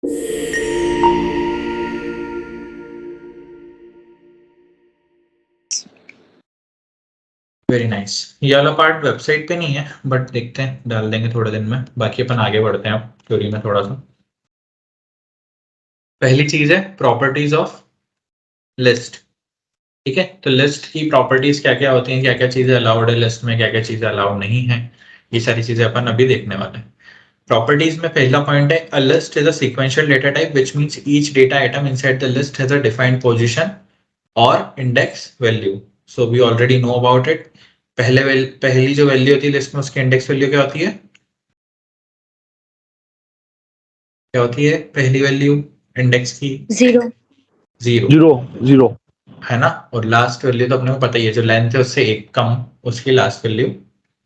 Very nice. ये वाला part website पे नहीं है बट देखते हैं, डाल देंगे थोड़े दिन में। बाकी अपन आगे बढ़ते हैं अब थ्योरी में थोड़ा सा। पहली चीज है प्रॉपर्टीज ऑफ लिस्ट। ठीक है, तो लिस्ट की प्रॉपर्टीज क्या क्या होती हैं, क्या क्या चीजें अलाउड है लिस्ट में, क्या क्या चीजें अलाउड नहीं है, ये सारी चीजें अपन अभी देखने वाले हैं। प्रॉपर्टीज में पहला पॉइंट है, a list is a sequential data type which means each data item inside the list has a defined position और index value. So we already know about it. पहली जो वैल्यू होती है लिस्ट में, उसकी इंडेक्स वैल्यू क्या होती है? क्या होती है पहली वैल्यू इंडेक्स की? जीरो जीरो है ना। और लास्ट वैल्यू तो अपने को पता ही है, जो लेंथ है उससे एक कम, उसकी लास्ट वैल्यू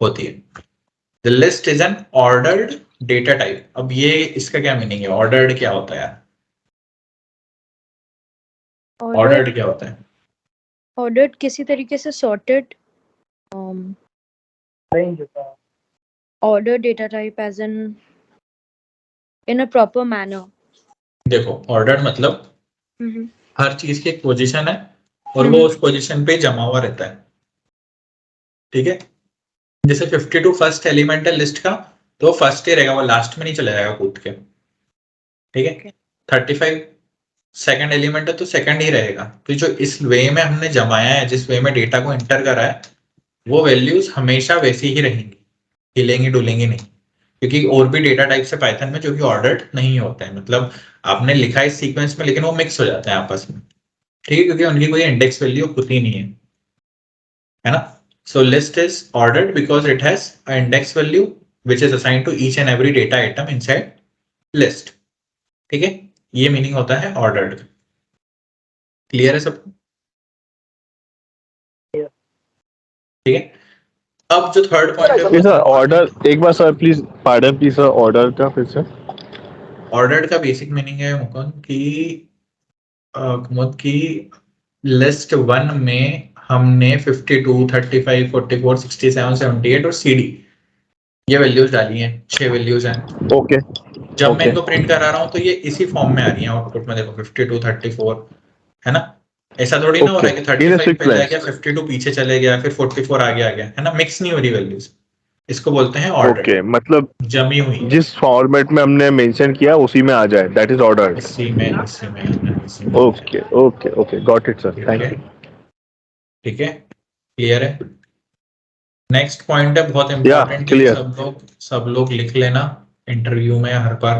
होती है। The list is an ordered data type. अब ये इसका क्या मीनिंग है? ऑर्डर्ड क्या होता है यार? ऑर्डर्ड क्या होता है? ऑर्डर्ड किसी तरीके से sorted order data type as in a proper manner. देखो ऑर्डर मतलब हर चीज की एक पोजीशन है और वो उस पोजीशन पे जमा हुआ रहता है। ठीक है, जैसे 52 फर्स्ट एलिमेंट है लिस्ट का, तो फर्स्ट ही रहेगा, वो लास्ट में नहीं चला जाएगा कूद के। ठीक है, 35 सेकंड एलिमेंट है तो सेकंड ही रहेगा। तो जो इस वे में हमने जमाया है, जिस वे में डेटा को एंटर करा है, वो वैल्यूज हमेशा वैसी ही रहेंगी, हिलेंगी डुलेंगी नहीं। क्योंकि और भी डेटा टाइप्स है पाइथन में जो कि ऑर्डर्ड नहीं होते हैं, मतलब आपने लिखा है इस सीक्वेंस में लेकिन वो मिक्स हो जाते हैं आपस में। ठीक है, क्योंकि उनकी कोई इंडेक्स वैल्यू होती नहीं है ना। So list is ordered because it has a index value which is assigned to each and every data item inside list. ठीक है, ये मीनिंग होता है ऑर्डर्ड। क्लियर है सबको? ठीक है, अब जो थर्ड पॉइंट है सर ऑर्डर, एक बार sir please pardon please sir, order का फिर से। ऑर्डर्ड का बेसिक मीनिंग है मुकुंद की लिस्ट 1 में हमने 52, 35, 44, 67, 78 और CD ये वैल्यूज डाली हैं, 6 वैल्यूज हैं। ओके जब मैं इनको प्रिंट करा रहा हूं तो ये इसी फॉर्म में आ रही है आउटपुट में। देखो 52, 34 है ना। ऐसा थोड़ी ना हो रहा है कि 35 पहले आ गया, 52 पीछे चले गया, फिर 44 आगे आ गया, है ना। मिक्स नहीं हो रही वैल्यूज, इसको बोलते हैं ऑर्डर। ओके, मतलब जमी हुई जिस फॉर्मेट में हमने मेंशन किया उसी में आ जाए, दैट इज ऑर्डर्ड। इसी में okay okay okay, got it sir, thank you. ठीक है, क्लियर है। नेक्स्ट पॉइंट है बहुत इंपॉर्टेंट, ये clear. सब लोग लिख लेना। इंटरव्यू में हर बार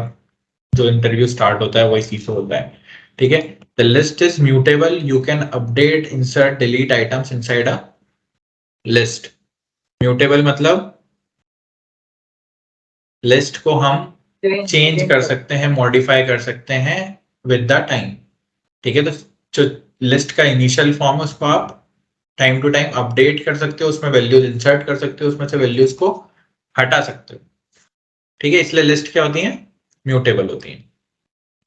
जो इंटरव्यू स्टार्ट होता है वही चीज होता है। ठीक है, the list is mutable, you can update, insert, delete items inside a list. Mutable मतलब लिस्ट को हम चेंज कर सकते हैं, मॉडिफाई कर सकते हैं विद द टाइम। ठीक है, तो जो लिस्ट का इनिशियल फॉर्म है उसको आप टाइम टू टाइम अपडेट कर सकते हो, उसमें वैल्यूज इंसर्ट कर सकते हो, उसमें से वैल्यूज को हटा सकते हो। ठीक है, इसलिए लिस्ट क्या होती है? म्यूटेबल होती है।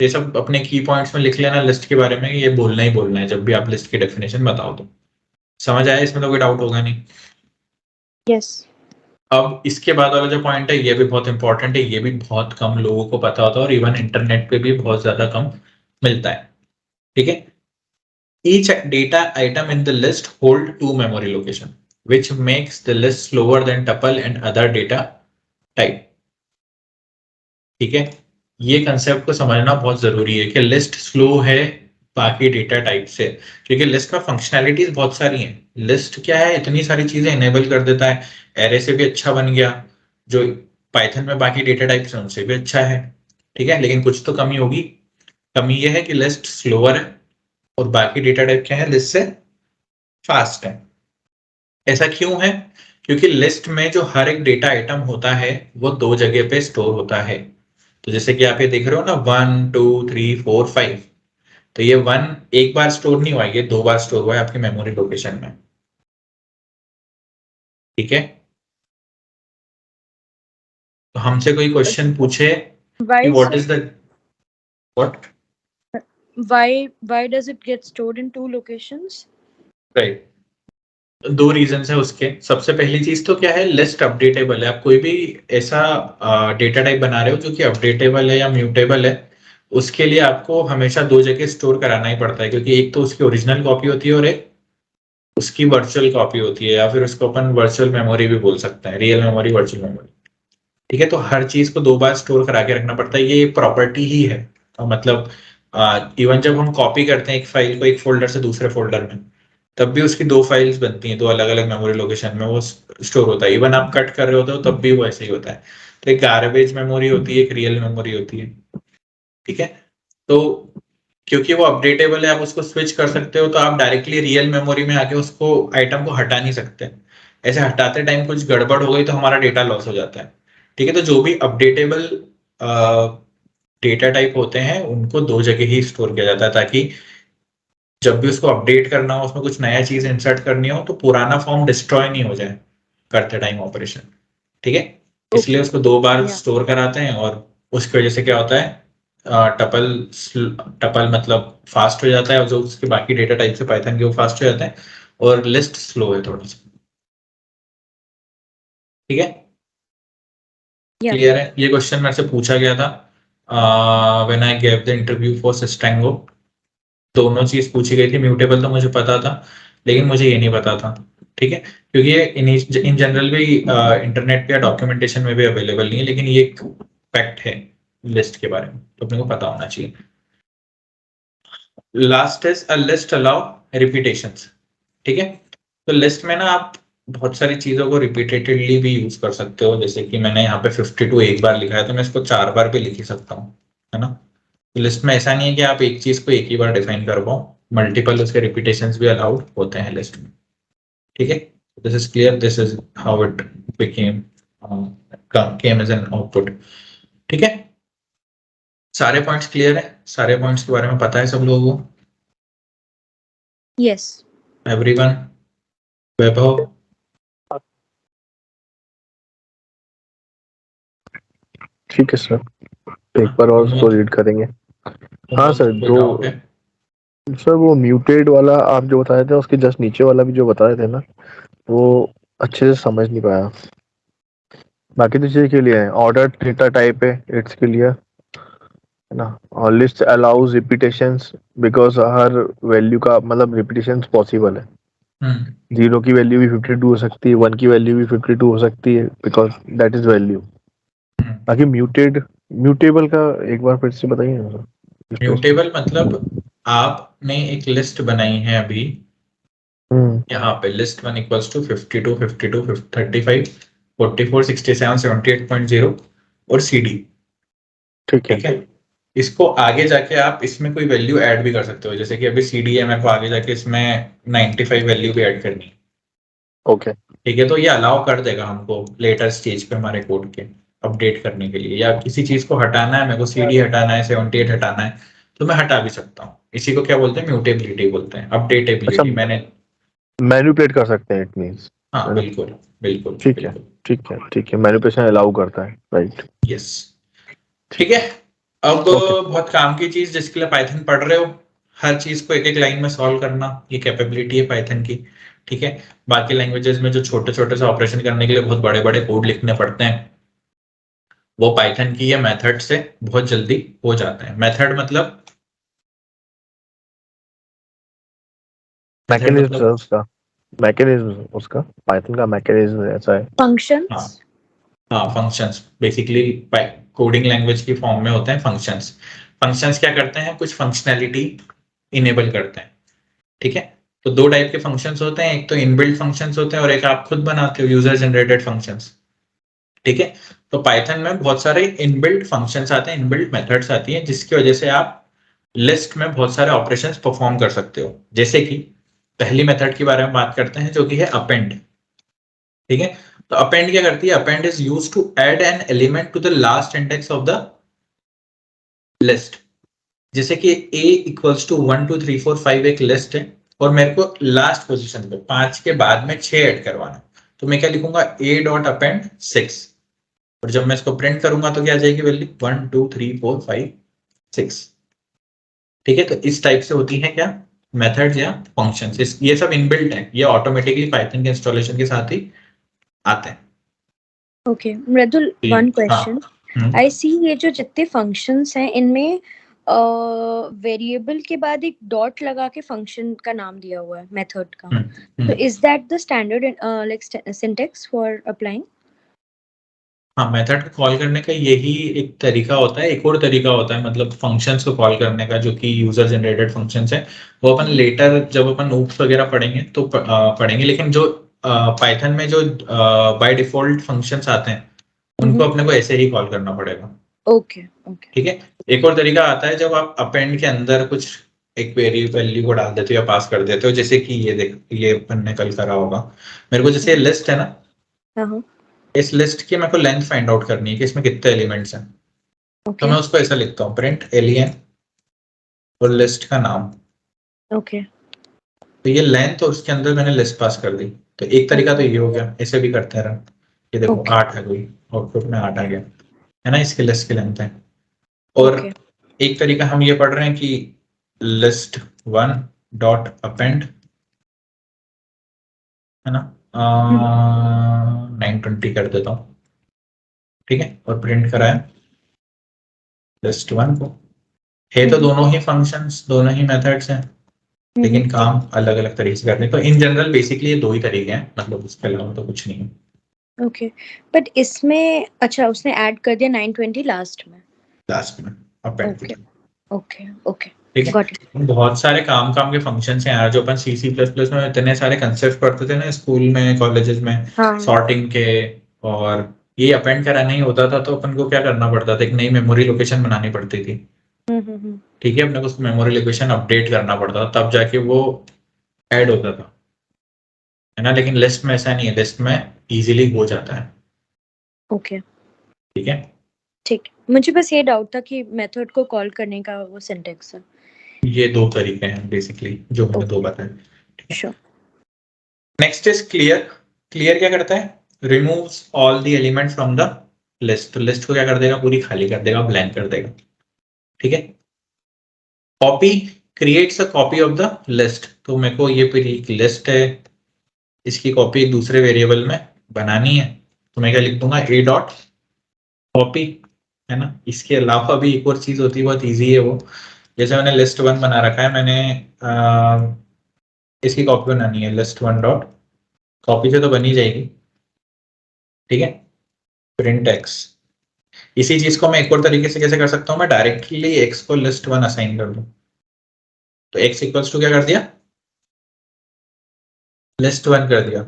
ये सब अपने की पॉइंट्स में लिख लेना लिस्ट के बारे में, ये बोलना ही बोलना है जब भी आप लिस्ट की डेफिनेशन बताओ तो। समझ आया? इसमें तो कोई डाउट होगा नहीं। यस। अब इसके बाद वाला जो पॉइंट है ये भी बहुत इंपॉर्टेंट है, ये भी बहुत कम लोगों को पता होता है और इवन इंटरनेट पे भी बहुत ज्यादा कम मिलता है। ठीक है, each data item in the list hold 2 memory location which makes the list slower than tuple and other data type. ठीक है, ये कंसेप्ट को समझना बहुत जरूरी है कि लिस्ट स्लो है बाकी डेटा टाइप से, क्योंकि लिस्ट में फंक्शनैलिटीज बहुत सारी हैं। लिस्ट क्या है, इतनी सारी चीजें इनेबल कर देता है। एरे से भी अच्छा बन गया, जो पाइथन में बाकी डेटा टाइप्स हैं उनसे भी अच्छा है। ठीक है, लेकिन कुछ तो कमी होगी। कमी ये है कि लिस्ट स्लोअर है और बाकी डेटा टाइप क्या है, लिस्ट से फास्ट है। ऐसा क्यों है? क्योंकि लिस्ट में जो हर एक डेटा आइटम होता है वो 2 जगह पे स्टोर होता है। तो जैसे कि आप ये देख रहे हो ना, 1 2 3 4 5, तो ये 1 एक बार स्टोर नहीं हुआ, ये 2 बार स्टोर हुआ है आपकी मेमोरी लोकेशन में। ठीक है, तो हमसे कोई क्वेश्चन पूछे कि what is the what, why does it get stored in 2 locations? Right, 2 reason है उसके। सबसे पहली चीज तो क्या है, लिस्ट अपडेटेबल है। आप कोई भी ऐसा डेटा टाइप बना रहे हो जो कि अपडेटेबल है या म्यूटेबल है, उसके लिए आपको हमेशा 2 जगह स्टोर कराना ही पड़ता है, क्योंकि एक तो उसकी ओरिजिनल कॉपी होती है और एक उसकी वर्चुअल कॉपी होती है, या फिर उसको अपन वर्चुअल मेमोरी भी बोल सकते हैं, रियल मेमोरी, वर्चुअल मेमोरी। ठीक है, तो हर चीज को 2 बार स्टोर करा के रखना पड़ता है, ये प्रॉपर्टी ही है। मतलब इवन जब हम कॉपी करते हैं एक फाइल को एक फोल्डर से दूसरे फोल्डर में, तब भी उसकी 2 फाइल्स बनती हैं, 2 अलग अलग मेमोरी लोकेशन में वो स्टोर होता है। इवन आप कट कर रहे होते हो तब भी वो ऐसे ही होता है। तो एक गार्बेज मेमोरी होती है, एक रियल मेमोरी होती है। ठीक है, तो क्योंकि वो अपडेटेबल है, आप उसको स्विच कर सकते हो, तो आप डायरेक्टली रियल मेमोरी में आके उसको आइटम को हटा नहीं सकते। ऐसे हटाते टाइम कुछ गड़बड़ हो गई तो हमारा डेटा लॉस हो जाता है। ठीक है, तो जो भी अपडेटेबल डेटा टाइप होते हैं उनको 2 जगह ही स्टोर किया जाता है, ताकि जब भी उसको अपडेट करना हो, उसमें कुछ नया चीज इंसर्ट करनी हो, तो पुराना फॉर्म डिस्ट्रॉय नहीं हो जाए करते टाइम ऑपरेशन। ठीक है, इसलिए उसको 2 बार Yeah. स्टोर कराते हैं, और उसकी वजह से क्या होता है, टपल टपल मतलब फास्ट हो जाता है, और जो उसके बाकी डेटा टाइप से पाइथन के वो फास्ट हो जाते हैं, और लिस्ट स्लो है थोड़ा सा। ठीक है, Yeah. क्लियर है? ये क्वेश्चन मेरे से पूछा गया था when I gave the interview for Systango. दोनों चीज पूछी गई थी, म्यूटेबल तो मुझे पता था, लेकिन मुझे ये नहीं पता था। ठीक है, क्योंकि ये इन जनरल भी इंटरनेट पे या डॉक्यूमेंटेशन में भी अवेलेबल नहीं है, लेकिन ये एक फैक्ट है लिस्ट के बारे में, तो अपने को पता होना चाहिए। Last is a list allow repetitions. ठीक है, तो लिस्ट में ना आप बहुत सारी चीजों को रिपीटेडली भी यूज कर सकते हो, जैसे कि मैंने यहाँ पे 52 एक बार लिखा है, तो मैं इसको 4 बार भी लिख ही सकता हूँ, है ना। लिस्ट में ऐसा नहीं है कि आप एक चीज को एक ही बार डिफाइन कर पाओ, मल्टीपल उसके रिपीटेशंस भी अलाउड होते हैं लिस्ट में। ठीक है, this is clear, this is how it became came as an output. ठीक है, सारे पॉइंट्स क्लियर है, सारे पॉइंट्स के बारे में पता है सब लोगों को? Yes. एवरीवन? वैभव? ठीक है सर, एक बार और उसको रीड करेंगे। हाँ सर, कोई डाउट है? सर वो म्यूटेड वाला आप जो बताए थे उसके जस्ट नीचे वाला भी जो बता रहे थे ना, वो अच्छे से समझ नहीं पाया। बाकी तो चीज़ के लिए है, ऑर्डर डेटा टाइप है, इट्स के लिए है ना। और list allows repetitions because her value का मतलब रिपीटेशंस पॉसिबल है। 0 की वैल्यू भी 52 हो सकती है, 1 की वैल्यू भी 52 हो सकती है, बिकॉज दैट इज वैल्यू। बाकी म्यूटेबल का एक बार फिर से बताइए ना सर। म्यूटेबल मतलब आपने एक लिस्ट बनाई है अभी, यहाँ पे लिस्ट 1 इक्वल्स टू 52, 52, 35, 44, 67, 78.0 और CD। ठीक है। ठीक है, इसको आगे जाके आप इसमें कोई वैल्यू ऐड भी कर सकते हो, जैसे कि अभी CD है, मेरे को आगे जाके इसमें 95 वैल्यू भी ऐड करनी है। ओके। ठीक है, तो ये अलाउ कर देगा हमको लेटर स्टेज पे हमारे कोड के अपडेट करने के लिए, या किसी चीज को हटाना है, मेरे को CD हटाना है, 78 हटाना है, तो मैं हटा भी सकता हूँ। इसी को क्या बोलते हैं, म्यूटेबिलिटी बोलते हैं, अच्छा, अपडेटेबिलिटी। मैंने मैनिपुलेट कर सकते हैं, इट मींस। हाँ बिल्कुल बिल्कुल ठीक है, बिल्कुल, ठीक है, ठीक है, मैनिपुलेशन अलाउ करता है, राइट। यस। ठीक है, अब ओके। बहुत काम की चीज जिसके लिए पाइथन पढ़ रहे हो, हर चीज को एक एक लाइन में सॉल्व करना, ये कैपेबिलिटी है पाइथन की। ठीक है, बाकी लैंग्वेजेस में जो छोटे छोटे से ऑपरेशन करने के लिए बहुत बड़े बड़े कोड लिखने पड़ते हैं, वो पाइथन की ये मेथड से बहुत जल्दी हो जाते हैं। मेथड मतलब मैकेनिज्म उसका, मैकेनिज्म उसका पाइथन का मैकेनिज्म ऐसा है। Functions. हाँ हाँ, फंक्शंस बेसिकली कोडिंग लैंग्वेज की फॉर्म में होते हैं फंक्शंस। फंक्शंस क्या करते हैं, कुछ फंक्शनैलिटी इनेबल करते हैं। ठीक है, तो 2 टाइप के फंक्शंस होते हैं, एक तो इनबिल्ट फंक्शंस होते हैं और एक आप खुद बनाते हो, यूजर जनरेटेड फंक्शंस। ठीक है, तो पाइथन में बहुत सारे इनबिल्ट फंक्शंस आते हैं, इनबिल्ट मेथड्स आती हैं, जिसकी वजह से आप लिस्ट में बहुत सारे ऑपरेशंस परफॉर्म कर सकते हो। जैसे कि पहली मेथड के बारे में बात करते हैं, जो कि है अपेंड। ठीक है, तो अपेंड क्या करती है, append is used to add an element to the last index of the list. जैसे कि a इक्वल्स टू 1 2 3 4 5 एक लिस्ट है, और मेरे को लास्ट पोजीशन पे 5 के बाद में 6 ऐड करवाना, तो मैं क्या लिखूंगा, a डॉट अपेंड 6, और जब मैं इसको प्रिंट करूंगा तो क्या आ जाएगी वैल्यू 1 2 3 4 5 6। ठीक है, तो इस टाइप से होती है क्या, मेथड्स या फंक्शंस। ये सब इनबिल्ट है, ये ऑटोमेटिकली पाइथन के इंस्टॉलेशन के साथ ही आते हैं। Okay, Mridul, one question. हाँ, I see ये जो जितने functions हैं इनमें वेरिएबल के बाद एक डॉट लगा के फंक्शन का नाम दिया हुआ है मेथड का, तो hmm, is that the standard like syntax for applying? हाँ, मेथड को कॉल करने का यही एक तरीका होता है। एक और तरीका होता है मतलब फंक्शंस को कॉल करने का, जो कि यूजर जनरेटेड फंक्शंस है। वो अपन लेटर जब अपन oops वगैरह पढ़ेंगे तो पढ़ेंगे, लेकिन जो पाइथन में जो बाय डिफॉल्ट फंक्शंस आते हैं उनको अपने को ऐसे ही कॉल करना पड़ेगा। ओके ओके ठीक है। एक और तरीका आता है जब आप अपेंड के अंदर कुछ एक वेरी वैल्यू को डाल देते हो या पास कर देते हो, जैसे कि ये देख, ये अपन ने कल करा होगा। मेरे को जैसे लिस्ट है ना, हाँ इस लिस्ट की मेरे को लेंथ फाइंड आउट करनी है कि इसमें कितने एलिमेंट्स हैं। तो ओके मैं उसको ऐसा लिखता हूँ, प्रिंट एलियन और लिस्ट का नाम। ओके तो ये लेंथ और उसके अंदर मैंने लिस्ट पास कर दी। तो एक तरीका तो ये हो गया, ऐसे भी करते रहा। ये देखो ओके 8 है, कोई आउटपुट में 8 आ गया है ना, इसकी लिस्ट की लेंथ है। और ओके एक तरीका हम ये पढ़ रहे हैं कि लिस्ट वन डॉट अपेंड, है ना, 920 कर देता हूँ। ठीक है, और प्रिंट कराया लिस्ट वन को। है तो दोनों ही फंक्शंस, दोनों ही मेथड्स हैं, लेकिन काम अलग अलग तरीके से करते हैं। तो इन जनरल बेसिकली ये दो ही तरीके हैं, मतलब उसके अलावा तो कुछ नहीं है। ओके बट इसमें अच्छा उसने ऐड कर दिया 920 लास्ट में। लास्ट में अपेंड ओके किया। ओके ओके ठीक है। Got it. बहुत सारे काम के फंक्शंस हैं यार, जो अपन C++ में इतने सारे कंसेप्ट पढ़ते थे ना स्कूल में, कॉलेजेस में, हाँ सॉर्टिंग के। और ये अपेंड कराना ही होता था तो अपन को क्या करना पड़ता था, एक नई मेमोरी लोकेशन बनानी पड़ती थी। ठीक है, अपने को उस मेमोरी लोकेशन अपडेट करना पड़ता था, तब जाके वो ऐड होता था, है ना। लेकिन लिस्ट में ऐसा नहीं है, लिस्ट में इजीली हो जाता है। ओके ठीक है। ठीक। मुझे बस ये डाउट था कि मेथड को कॉल करने का वो सिंटैक्स है। ये दो तरीके हैं बेसिकली जो मैंने दो बताए। ठीक है। Sure. Next is clear. Clear क्या करता है, removes all the element from the list. तो लिस्ट को क्या कर देगा, पूरी खाली कर देगा, ब्लैंक कर देगा। ठीक है। Copy creates a copy of the list. तो मेरे को ये पूरी एक लिस्ट है, इसकी कॉपी एक दूसरे वेरिएबल में बनानी है। तो मैं क्या लिख दूंगा, ए डॉट कॉपी, है ना। इसके अलावा भी एक और चीज होती है, बहुत ईजी है वो। जैसे मैंने लिस्ट वन बना रखा है, मैंने इसकी कॉपी बनानी है, लिस्ट वन डॉट कॉपी से तो बन ही जाएगी। ठीक है। Print x. इसी चीज को मैं एक और तरीके से कैसे कर सकता हूँ, मैं डायरेक्टली एक्स को लिस्ट वन असाइन कर दूं। तो एक्स इक्वल्स टू क्या कर दिया, लिस्ट वन कर दिया,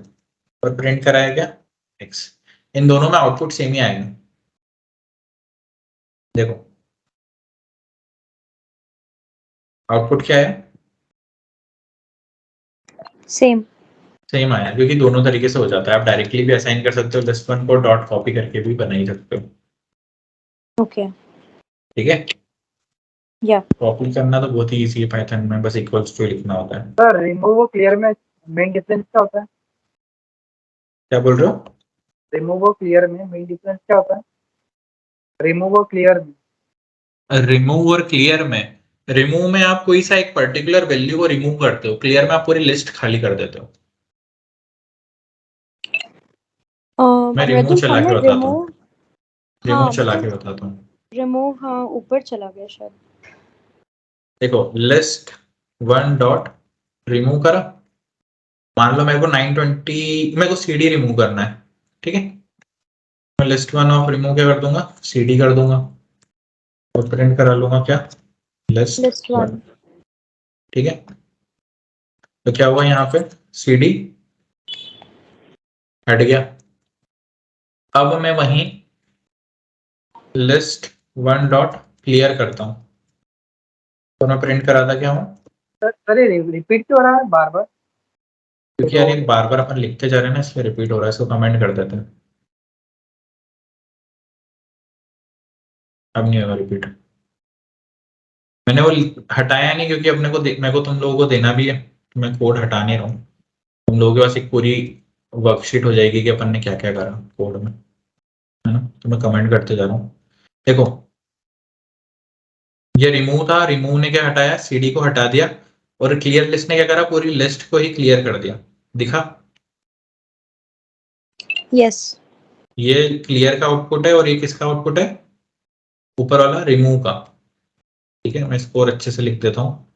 और प्रिंट कराया क्या, एक्स। इन दोनों में आउटपुट सेम ही आएगा। देखो आउटपुट क्या है, सेम। सेम आया, क्योंकि दोनों तरीके से हो जाता है। आप डायरेक्टली भी असाइन कर सकते हो लिस्ट वन को, डॉट कॉपी करके भी बना ही सकते हो। ओके ठीक है। या कॉपी करना तो बहुत ही ईजी है पाइथन में, बस इक्वल्स टू लिखना होता है। सर रिमूव और क्लियर में मेन डिफरेंस क्या होता है? क्या बोल रहे हो, रिमूव और क्लियर में मेन डिफरेंस क्या होता है? रिमूव और क्लियर में। रिमूव और क्लियर में, रिमूव में आप कोई सा एक पर्टिकुलर वैल्यू को रिमूव करते हो, क्लियर में आप पूरी लिस्ट खाली कर देते हो। मैं रिमूव चला के बताता हूँ, रिमूव हाँ चला मतलब के बताता हूँ। रिमूव हाँ ऊपर चला गया शायद। देखो लिस्ट वन डॉट रिमूव करा, मान लो मेरे को 920, मेरे को CD रिमूव करना है। ठीक है, मैं लिस्ट वन ऑफ रिमूव क्या कर दूंगा, CD कर दूंगा, और प्रिंट करा लूंगा क्या, लिस्ट लिस्ट वन। वन। ठीक है। तो क्या हुआ यहाँ पे, CD हट गया। अब मैं वहीं लिस्ट वन डॉट क्लियर करता हूँ, तो मैं प्रिंट कराता क्या हूँ, सर ये रिपीट क्यों हो रहा है बार बार? क्योंकि यार ये बार बार अपन लिखते जा रहे हैं ना, इसलिए रिपीट हो रहा है। इसको कमेंट कर देते हैं, अब नहीं होगा रिपीट। मैंने वो हटाया नहीं, क्योंकि अपने को मेरे को तुम लोगों को देना भी है, तो मैं कोड हटा नहीं रहा हूँ। तुम लोगों के पास एक पूरी वर्कशीट हो जाएगी कि अपन ने क्या क्या करा कोड में, है ना। तो मैं कमेंट करते जा रहा हूँ। देखो ये रिमूव था, रिमूव ने क्या हटाया, CD को हटा दिया, और क्लियर लिस्ट ने क्या करा, पूरी लिस्ट को ही क्लियर कर दिया। दिखा, यस ये क्लियर का आउटपुट है और ये किसका आउटपुट है, ऊपर वाला रिमूव का। ठीक है, मैं स्कोर अच्छे से लिख देता हूँ।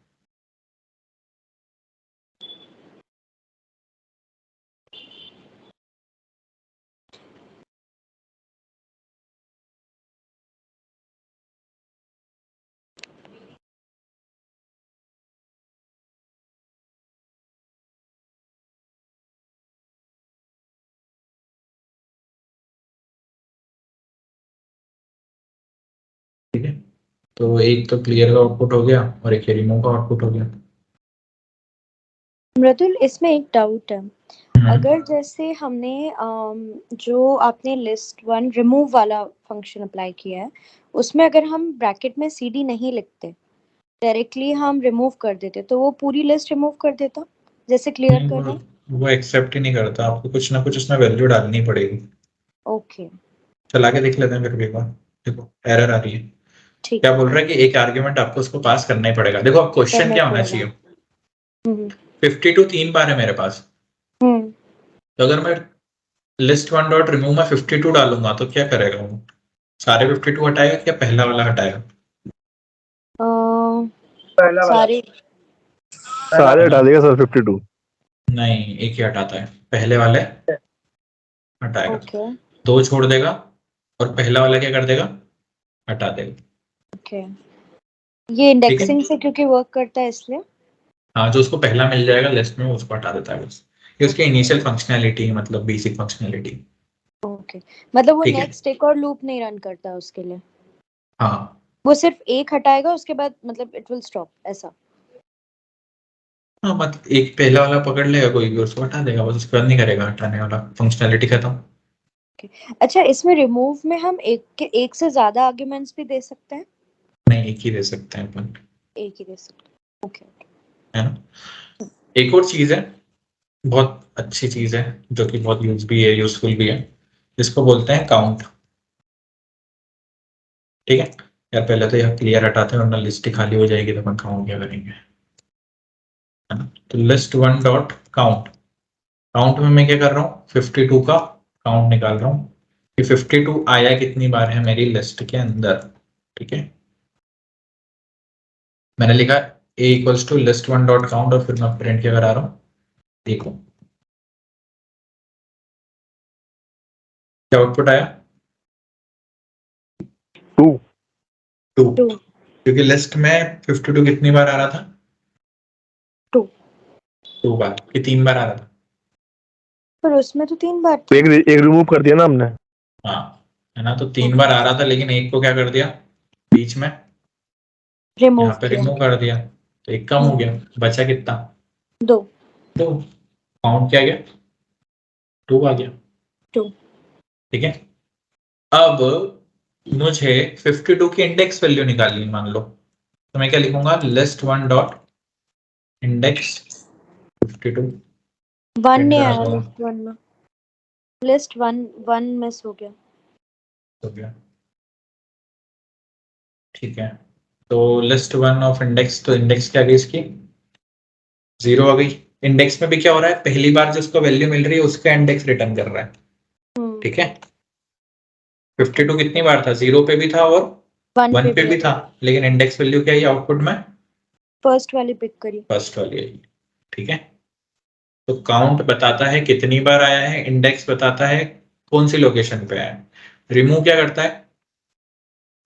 ठीक है, तो एक तो क्लियर का आउटपुट हो गया और एक रिमूव का आउटपुट हो गया। मृदुल, इसमें एक डाउट है। अगर जैसे हमने जो आपने लिस्ट वन रिमूव वाला फंक्शन अप्लाई किया है, उसमें अगर हम ब्रैकेट में cd नहीं लिखते, डायरेक्टली हम रिमूव कर देते, तो वो पूरी लिस्ट रिमूव कर देता, जैसे क्लियर कर रहे हैं। वो एक्सेप्ट ही नहीं करता, आपको कुछ ना कुछ उसमें वैल्यू डालनी पड़ेगी। ओके, चला के देख लेते हैं फिर भी एक बार। देखो एरर आ रही है, ठीक क्या बोल रहा है कि एक आर्ग्यूमेंट आपको उसको पास करना ही पड़ेगा। देखो अब क्वेश्चन करना क्या होना पड़ेगा। चाहिए, हम्म 52 3 बार है मेरे पास, हम्म तो अगर मैं लिस्ट वन डॉट रिमूव में 52 डालूंगा तो क्या करेगा वो, सारे 52 हटाएगा क्या पहला वाला हटाएगा? पहला वाला सारे सारे हटा देगा सर 52। नहीं, एक ही हटाता है, पहले वाले हटाएगा, ओके दो छोड़ देगा और पहला वाला क्या कर देगा, हटा देगा। ओके, ये इंडेक्सिंग से क्योंकि वर्क करता है इसलिए। हाँ, जो उसको पहला मिल जाएगा लिस्ट में उसको हटा देता है बस। ये उसकी इनिशियल फंक्शनैलिटी, मतलब बेसिक फंक्शनैलिटी। ओके, मतलब वो ठीक है, नेक्स्ट एक और लूप नहीं रन करता है उसके लिए, हाँ वो सिर्फ एक हटाएगा उसके बाद मतलब इट विल स्टॉप ऐसा। हाँ, मतलब एक पहला वाला पकड़ लेगा कोई भी, उसको हटा देगा बस, उसके बाद नहीं करेगा हटाने वाला, फंक्शनैलिटी खत्म। अच्छा, इसमें रिमूव में हम एक से ज्यादा आर्गुमेंट्स भी दे सकते हैं? नहीं, एक ही दे सकते हैं अपन, एक ही दे सकते हैं, ओके। है ना। एक और चीज है, बहुत अच्छी चीज है, जो कि बहुत यूज भी है, यूजफुल भी है, जिसको बोलते हैं काउंट। ठीक है यार, पहले तो यह क्लियर हटाते हैं वरना लिस्ट ही खाली हो जाएगी, तो अपन काउंट क्या करेंगे, है ना। तो list one dot count, count में मैं क्या कर रहा हूँ, 52 का काउंट निकाल रहा हूँ कि 52 आया कितनी बार है मेरी लिस्ट के अंदर। ठीक है, मैंने लिखा a equals to list one dot count और फिर मैं प्रिंट क्या करा रहा हूँ, देखो क्या आउटपुट आया, 2 2, टू क्योंकि लिस्ट में 52 कितनी बार आ रहा था, टू, 2 बार कि 3 बार आ रहा था। पर उसमें तो 3 बार तो था। एक रिमूव कर दिया ना हमने। हाँ, है ना, तो 3 बार आ रहा था, लेकिन एक को क्या कर दिया बीच में, रिमूव यहाँ पे किया। रिमूव कर दिया, तो एक कम हो गया, बचा कितना, 2 2, काउंट क्या गया, 2 आ गया। 2 ठीक है, अब मुझे 52 की इंडेक्स वैल्यू निकालनी, मान लो, तो मैं क्या लिखूंगा, लिस्ट वन डॉट इंडेक्स 52। 1 नहीं आया लिस्ट वन में, लिस्ट वन मिस हो गया। हो गया, ठीक है, तो लिस्ट वन ऑफ इंडेक्स, तो इंडेक्स क्या आ गई इसकी, 0 आ गई। इंडेक्स में भी क्या हो रहा है, पहली बार जिसको वैल्यू मिल रही है उसका इंडेक्स रिटर्न कर रहा है। ठीक है, 52 कितनी बार था, 0 पे भी था और 1 पे भी था, लेकिन इंडेक्स वैल्यू क्या है आउटपुट में, फर्स्ट वाली पिक करी। फर्स्ट वाली आई। ठीक है, तो काउंट बताता है कितनी बार आया है, इंडेक्स बताता है कौन सी लोकेशन पे आया है, रिमूव क्या करता है,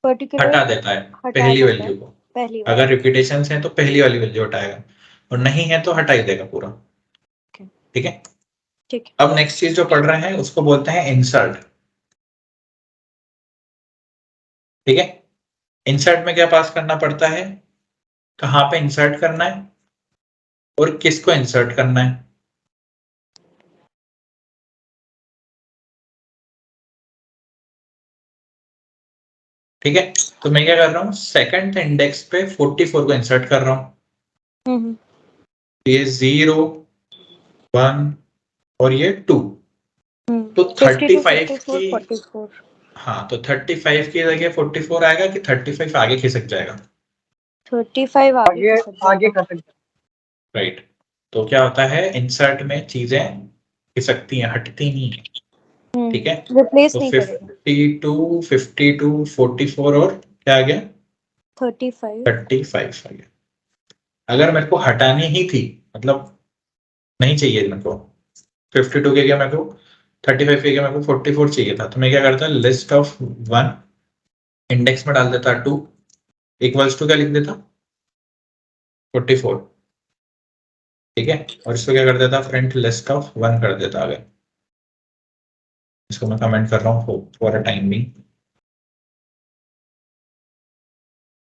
पर्टिकुलर हटा देता है हटा पहली देता है वैल्यू को, पहली अगर वाली। रिपीटेशन है तो पहली वाली वैल्यू हटाएगा, और नहीं है तो हटा ही देगा पूरा। ठीक है, ठीक है, अब नेक्स्ट चीज जो पढ़ रहे हैं उसको बोलते हैं इंसर्ट। ठीक है, इंसर्ट में क्या पास करना पड़ता है, कहाँ पे इंसर्ट करना है और किसको इंसर्ट करना है। ठीक है, तो मैं क्या कर रहा हूँ, सेकंड इंडेक्स पे 44 को इंसर्ट कर रहा हूँ, ये 0 1 और ये 2, तो 35 की, 44। हाँ तो 35 की जगह 44 आएगा कि 35 आगे खिसक जाएगा, 35 आगे आगे खसक जाएगा। राइट। तो क्या होता है, इंसर्ट में चीजें खिसकती हैं, हटती नहीं है। ठीक है, रिप्लेस तो नहीं करेगा। 52 52 44 और क्या आ गया 35 35 आ गया। अगर मेरे को हटानी ही थी, मतलब नहीं चाहिए मेरे को 52 के, क्या मेरे को 35 के, क्या मेरे को 44 चाहिए था, तो मैं क्या करता, लिस्ट ऑफ 1 इंडेक्स में डाल देता 2 इक्वल्स टू क्या लिख देता 44, ठीक है, और इसको क्या कर देता प्रिंट लिस्ट ऑफ 1 कर देता आगे। इसको मैं कमेंट कर रहा हूँ फॉर अ टाइम बिंग।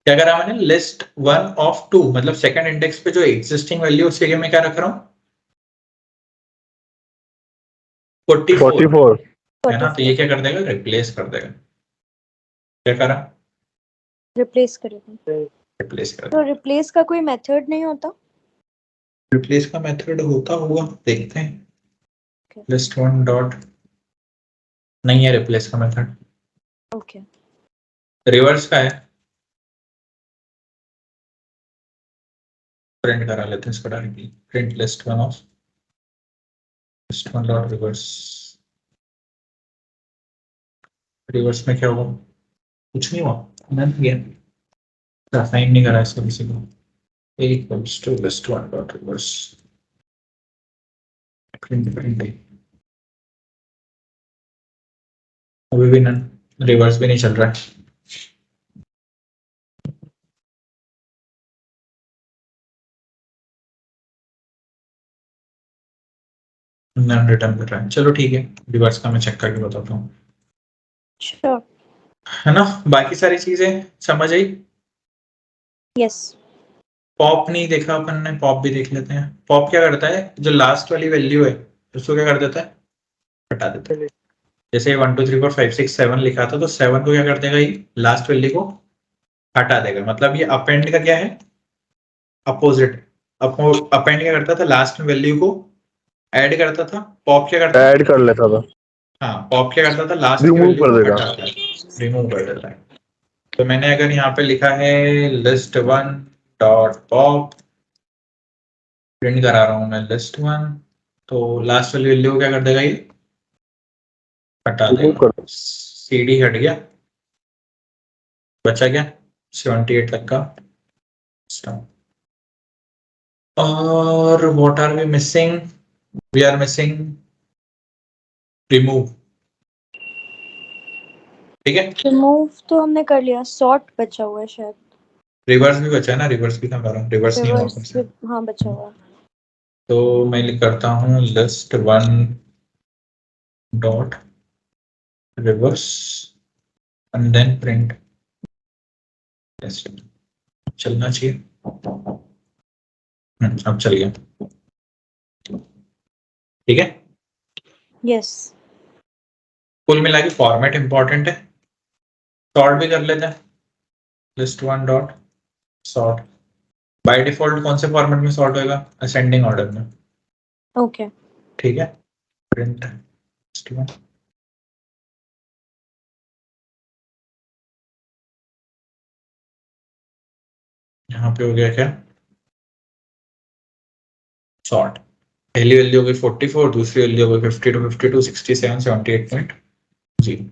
क्या करा मैंने, लिस्ट 1 ऑफ 2, मतलब सेकंड इंडेक्स पे जो एग्जिस्टिंग वैल्यू उसके लिए मैं क्या रख रहा हूँ 44 है ना, तो ये क्या कर देगा, रिप्लेस कर देगा। क्या करा, रिप्लेस करेगा। रिप्लेस कर तो रिप्लेस का कोई मेथड नहीं होता? रिप्लेस का मेथड होता होगा, देखते हैं। Okay. लिस्ट 1 डॉट नहीं है रिप्लेस का मेथड, ओके रिवर्स का है, प्रिंट करा लेते हैं इसको directly, print list 1 of list 1 dot reverse. Reverse में क्या हुआ, कुछ नहीं हुआ, नन गया, असाइन नहीं करा इसको किसी को। A equals to list 1 dot reverse print अभी भी नन, रिवर्स भी नहीं चल रहा है। नन रिटर्न कर रहा है, चलो ठीक है, रिवर्स का मैं चेक करके बताता हूँ, श्योर है ना। बाकी सारी चीजें समझ आई। यस पॉप नहीं देखा अपन ने, पॉप भी देख लेते हैं। पॉप क्या करता है, जो लास्ट वाली वैल्यू है उसको क्या कर देता है, हटा देता है। जैसे 1 2 3 4 5 6 7 लिखा था, तो 7 को क्या कर देगा, ये लास्ट वैल्यू को हटा देगा। मतलब ये अपेंड का क्या है, अपोजिट। अपेंड क्या करता था, लास्ट में वैल्यू को ऐड करता था, पॉप क्या करता है, ऐड कर लेता था, हाँ पॉप क्या करता था, लास्ट की रिमूव वैल्यू कर को देगा। हटाता है, रिमूव कर देता है। तो मैंने अगर यहाँ पे लिखा है लिस्ट 1 डॉट पॉप, प्रिंट करा रहा हूँ मैं लिस्ट 1, तो लास्ट वाली वैल्यू को क्या कर देगा, ये हटा रिमूव देगा। कर CD हट गया, बचा क्या 78 तक का स्टॉक। और what are we missing, we are missing remove, ठीक है। रिमूव तो हमने कर लिया, सॉर्ट बचा हुआ है शायद। रिवर्स भी बचा है ना, रिवर्स भी था मेरा, रिवर्स नहीं हुआ रिवर्स फिर से। हाँ बचा हुआ है। तो मैं करता हूँ list 1 dot reverse and then print test, चलना चाहिए। अब चल गया, ठीक है। यस कुल मिला के फॉर्मेट इंपॉर्टेंट है। सॉर्ट भी कर लेते हैं, list 1 dot sort. By default कौन से फॉर्मेट में सॉर्ट होएगा, असेंडिंग ऑर्डर में, ओके ठीक है। प्रिंट लिस्ट 1, यहाँ पे हो गया क्या, सॉर्ट। पहली वैल्यू हो गई 44, दूसरी वैल्यू हो गई 52 52 67 78.0।